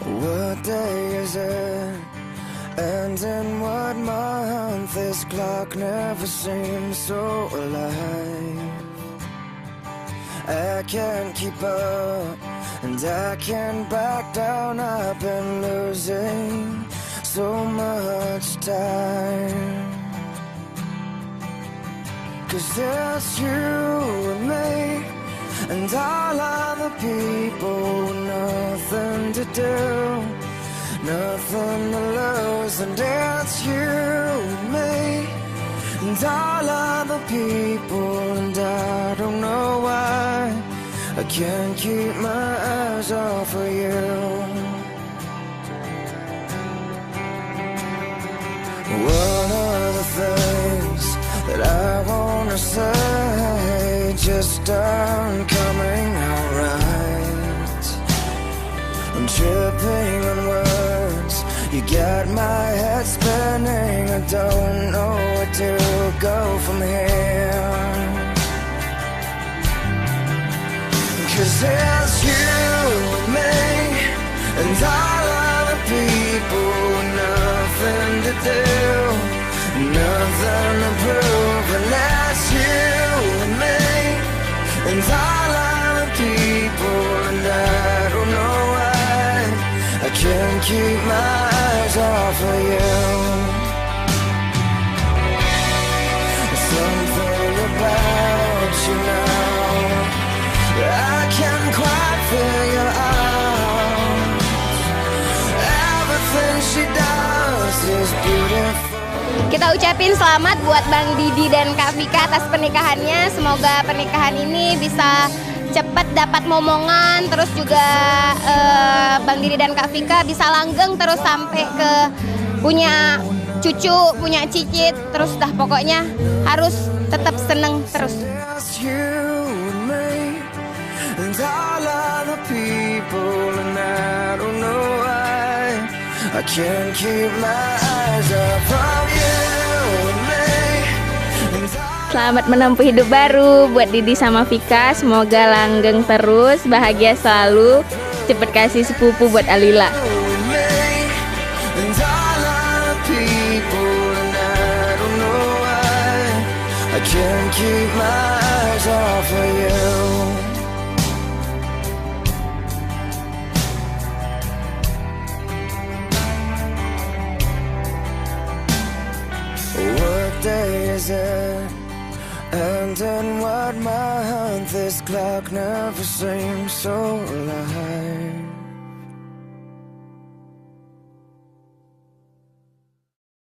What day is it? And in what month? This clock never seems so alive. I can't keep up, and I can't back down. I've been losing so much time. 'Cause it's you and me, and all other people with nothing to do, nothing to lose. And it's you and me, and all other people. And I don't know why I can't keep my eyes off of you. One of the things that I wanna say just aren't coming out right. I'm tripping on words, you got my head spinning. I don't know where to go from here. 'Cause it's you and me, and all other people with nothing to do, nothing to prove. And that's you and me, and all other people. And I don't know why I can't keep my eyes off of you. Something about you now I can't quite figure out. Everything she does is beautiful. Kita ucapin selamat buat Bang Didi dan Kak Vika atas pernikahannya. Semoga pernikahan ini bisa cepat dapat momongan. Terus juga Bang Didi dan Kak Vika bisa langgeng terus sampai ke punya cucu, punya cicit. Terus dah pokoknya harus tetap seneng terus. I can't keep my eyes off of you and me. Selamat menempuh hidup baru buat Didi sama Vika. Semoga langgeng terus, bahagia selalu. Cepet kasih sepupu buat Alila. I can't keep my eyes off of you. What day is it? And in what month? This clock never seems so alive.